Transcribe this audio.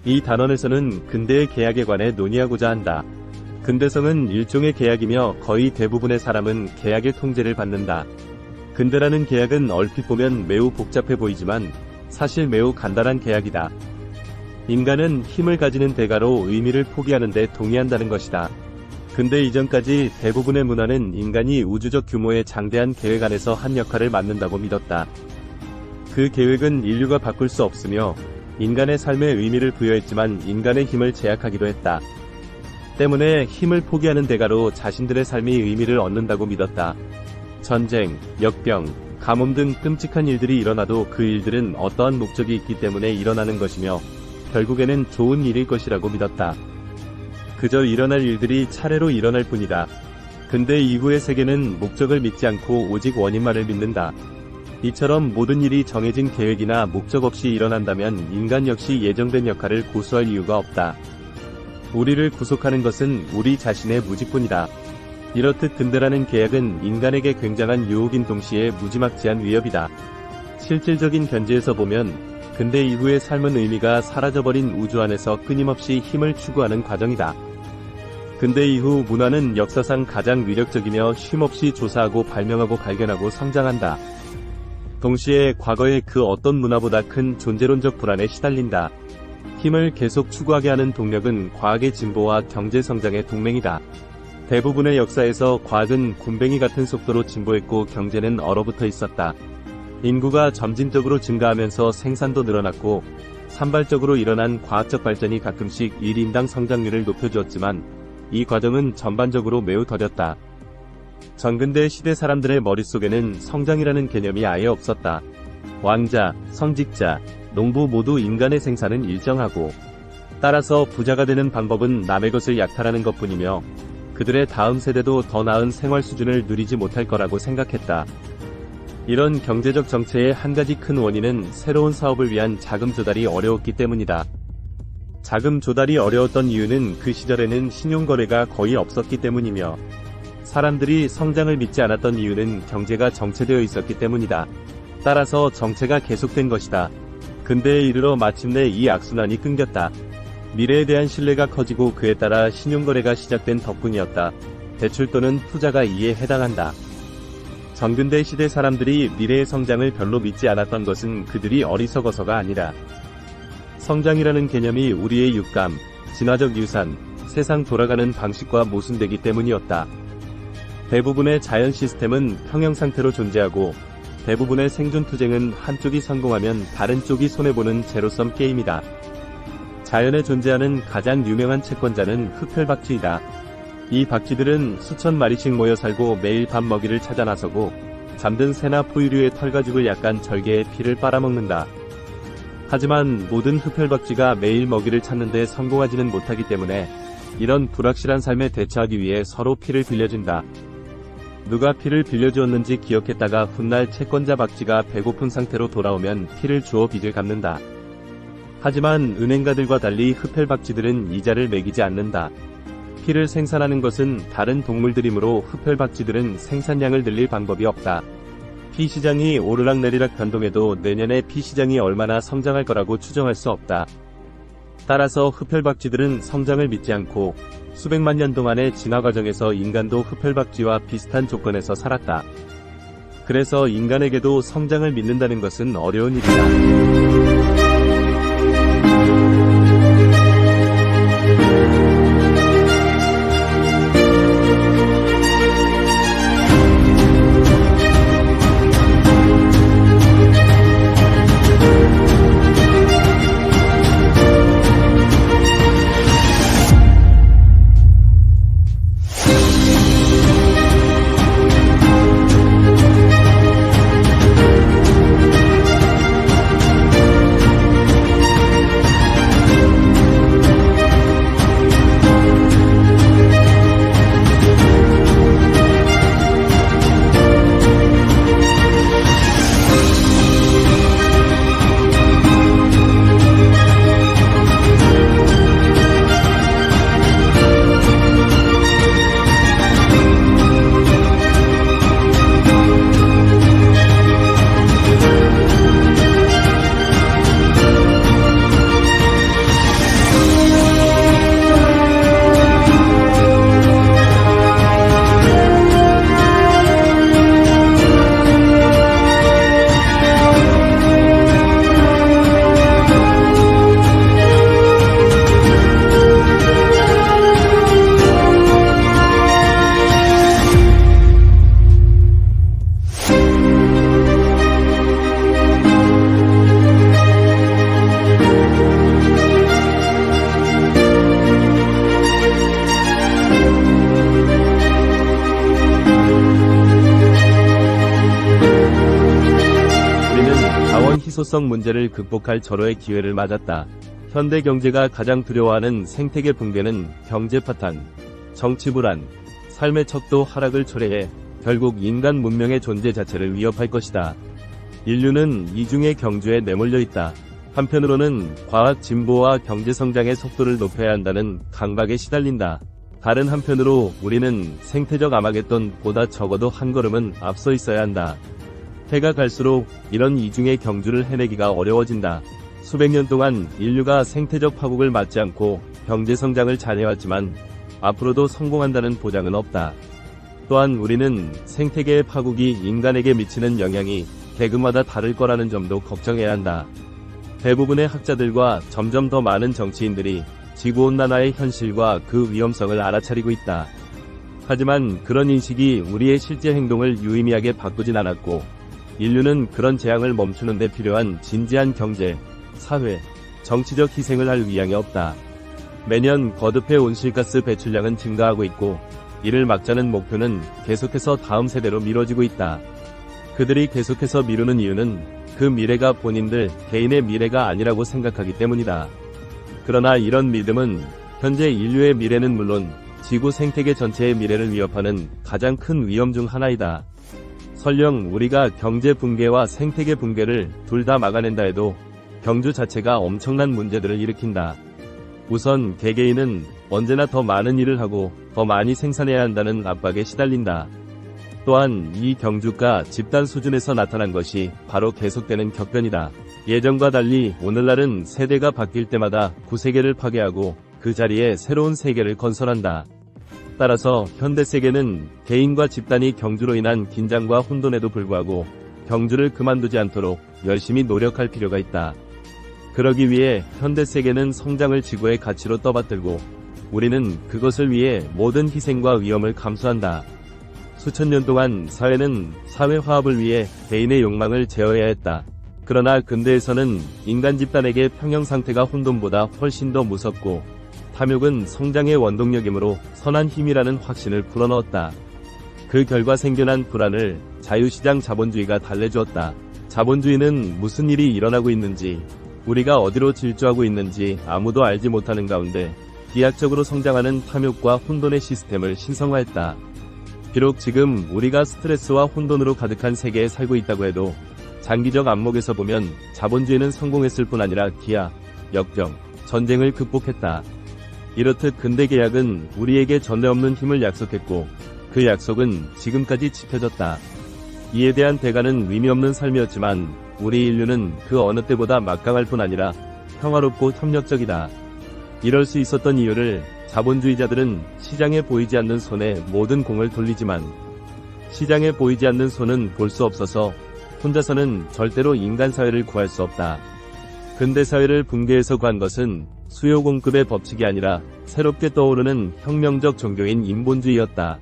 이 단원에서는 근대의 계약에 관해 논의하고자 한다. 근대성은 일종의 계약이며 거의 대부분의 사람은 계약의 통제를 받는다. 근대라는 계약은 얼핏 보면 매우 복잡해 보이지만 사실 매우 간단한 계약이다. 인간은 힘을 가지는 대가로 의미를 포기하는 데 동의한다는 것이다. 근대 이전까지 대부분의 문화는 인간이 우주적 규모의 장대한 계획 안에서 한 역할을 맡는다고 믿었다. 그 계획은 인류가 바꿀 수 없으며 인간의 삶에 의미를 부여했지만 인간의 힘을 제약하기도 했다. 때문에 힘을 포기하는 대가로 자신들의 삶이 의미를 얻는다고 믿었다. 전쟁, 역병, 가뭄 등 끔찍한 일들이 일어나도 그 일들은 어떠한 목적이 있기 때문에 일어나는 것이며 결국에는 좋은 일일 것이라고 믿었다. 그저 일어날 일들이 차례로 일어날 뿐이다. 근대 이후의 세계는 목적을 믿지 않고 오직 원인만을 믿는다. 이처럼 모든 일이 정해진 계획이나 목적 없이 일어난다면 인간 역시 예정된 역할을 고수할 이유가 없다. 우리를 구속하는 것은 우리 자신의 무지뿐이다. 이렇듯 근대라는 계약은 인간에게 굉장한 유혹인 동시에 무지막지한 위협이다. 실질적인 견지에서 보면 근대 이후의 삶은 의미가 사라져버린 우주 안에서 끊임없이 힘을 추구하는 과정이다. 근대 이후 문화는 역사상 가장 위력적이며 쉼없이 조사하고 발명하고 발견하고 성장한다. 동시에 과거의 그 어떤 문화보다 큰 존재론적 불안에 시달린다. 힘을 계속 추구하게 하는 동력은 과학의 진보와 경제 성장의 동맹이다. 대부분의 역사에서 과학은 굼벵이 같은 속도로 진보했고 경제는 얼어붙어 있었다. 인구가 점진적으로 증가하면서 생산도 늘어났고 산발적으로 일어난 과학적 발전이 가끔씩 1인당 성장률을 높여주었지만 이 과정은 전반적으로 매우 더뎠다. 전근대 시대 사람들의 머릿속에는 성장이라는 개념이 아예 없었다. 왕자, 성직자, 농부 모두 인간의 생산은 일정하고 따라서 부자가 되는 방법은 남의 것을 약탈하는 것뿐이며 그들의 다음 세대도 더 나은 생활 수준을 누리지 못할 거라고 생각했다. 이런 경제적 정체의 한 가지 큰 원인은 새로운 사업을 위한 자금 조달이 어려웠기 때문이다. 자금 조달이 어려웠던 이유는 그 시절에는 신용거래가 거의 없었기 때문이며 사람들이 성장을 믿지 않았던 이유는 경제가 정체되어 있었기 때문이다. 따라서 정체가 계속된 것이다. 근대에 이르러 마침내 이 악순환이 끊겼다. 미래에 대한 신뢰가 커지고 그에 따라 신용거래가 시작된 덕분이었다. 대출 또는 투자가 이에 해당한다. 전근대 시대 사람들이 미래의 성장을 별로 믿지 않았던 것은 그들이 어리석어서가 아니라 성장이라는 개념이 우리의 육감, 진화적 유산, 세상 돌아가는 방식과 모순되기 때문이었다. 대부분의 자연 시스템은 평형 상태로 존재하고 대부분의 생존 투쟁은 한쪽이 성공하면 다른 쪽이 손해보는 제로섬 게임이다. 자연에 존재하는 가장 유명한 채권자는 흡혈박쥐이다. 이 박쥐들은 수천 마리씩 모여 살고 매일 밥 먹이를 찾아 나서고 잠든 새나 포유류의 털가죽을 약간 절개해 피를 빨아먹는다. 하지만 모든 흡혈박쥐가 매일 먹이를 찾는 데 성공하지는 못하기 때문에 이런 불확실한 삶에 대처하기 위해 서로 피를 빌려준다. 누가 피를 빌려주었는지 기억했다가 훗날 채권자 박쥐가 배고픈 상태로 돌아오면 피를 주어 빚을 갚는다. 하지만 은행가들과 달리 흡혈박쥐들은 이자를 매기지 않는다. 피를 생산하는 것은 다른 동물들이므로 흡혈박쥐들은 생산량을 늘릴 방법이 없다. 피 시장이 오르락내리락 변동해도 내년에 피 시장이 얼마나 성장할 거라고 추정할 수 없다. 따라서 흡혈박쥐들은 성장을 믿지 않고 수백만 년 동안의 진화 과정에서 인간도 흡혈박쥐와 비슷한 조건에서 살았다. 그래서 인간에게도 성장을 믿는다는 것은 어려운 일이다. 자원 희소성 문제를 극복할 절호의 기회를 맞았다. 현대 경제가 가장 두려워하는 생태계 붕괴는 경제 파탄, 정치 불안, 삶의 척도 하락을 초래해 결국 인간 문명의 존재 자체를 위협할 것이다. 인류는 이중의 경주에 내몰려 있다. 한편으로는 과학 진보와 경제 성장의 속도를 높여야 한다는 강박에 시달린다. 다른 한편으로 우리는 생태적 아마겟돈보다 적어도 한 걸음은 앞서 있어야 한다. 해가 갈수록 이런 이중의 경주를 해내기가 어려워진다. 수백 년 동안 인류가 생태적 파국을 맞지 않고 경제 성장을 잘해왔지만 앞으로도 성공한다는 보장은 없다. 또한 우리는 생태계의 파국이 인간에게 미치는 영향이 계급마다 다를 거라는 점도 걱정해야 한다. 대부분의 학자들과 점점 더 많은 정치인들이 지구온난화의 현실과 그 위험성을 알아차리고 있다. 하지만 그런 인식이 우리의 실제 행동을 유의미하게 바꾸진 않았고, 인류는 그런 재앙을 멈추는 데 필요한 진지한 경제, 사회, 정치적 희생을 할 의향이 없다. 매년 거듭해 온실가스 배출량은 증가하고 있고, 이를 막자는 목표는 계속해서 다음 세대로 미뤄지고 있다. 그들이 계속해서 미루는 이유는 그 미래가 본인들 개인의 미래가 아니라고 생각하기 때문이다. 그러나 이런 믿음은 현재 인류의 미래는 물론 지구 생태계 전체의 미래를 위협하는 가장 큰 위험 중 하나이다. 설령 우리가 경제 붕괴와 생태계 붕괴를 둘 다 막아낸다 해도 경주 자체가 엄청난 문제들을 일으킨다. 우선 개개인은 언제나 더 많은 일을 하고 더 많이 생산해야 한다는 압박에 시달린다. 또한 이 경주가 집단 수준에서 나타난 것이 바로 계속되는 격변이다. 예전과 달리 오늘날은 세대가 바뀔 때마다 구세계를 파괴하고 그 자리에 새로운 세계를 건설한다. 따라서 현대 세계는 개인과 집단이 경주로 인한 긴장과 혼돈에도 불구하고 경주를 그만두지 않도록 열심히 노력할 필요가 있다. 그러기 위해 현대 세계는 성장을 지구의 가치로 떠받들고 우리는 그것을 위해 모든 희생과 위험을 감수한다. 수천 년 동안 사회는 사회 화합을 위해 개인의 욕망을 제어해야 했다. 그러나 근대에서는 인간 집단에게 평형 상태가 혼돈보다 훨씬 더 무섭고 탐욕은 성장의 원동력이므로 선한 힘이라는 확신을 불어넣었다. 그 결과 생겨난 불안을 자유시장 자본주의가 달래주었다. 자본주의는 무슨 일이 일어나고 있는지, 우리가 어디로 질주하고 있는지 아무도 알지 못하는 가운데 비약적으로 성장하는 탐욕과 혼돈의 시스템을 신성화했다. 비록 지금 우리가 스트레스와 혼돈으로 가득한 세계에 살고 있다고 해도 장기적 안목에서 보면 자본주의는 성공했을 뿐 아니라 기아, 역병, 전쟁을 극복했다. 이렇듯 근대 계약은 우리에게 전례 없는 힘을 약속했고 그 약속은 지금까지 지켜졌다. 이에 대한 대가는 의미 없는 삶이었지만 우리 인류는 그 어느 때보다 막강할 뿐 아니라 평화롭고 협력적이다. 이럴 수 있었던 이유를 자본주의자들은 시장에 보이지 않는 손에 모든 공을 돌리지만 시장에 보이지 않는 손은 볼 수 없어서 혼자서는 절대로 인간 사회를 구할 수 없다. 근대 사회를 붕괴해서 구한 것은 수요 공급의 법칙이 아니라 새롭게 떠오르는 혁명적 종교인 인본주의였다.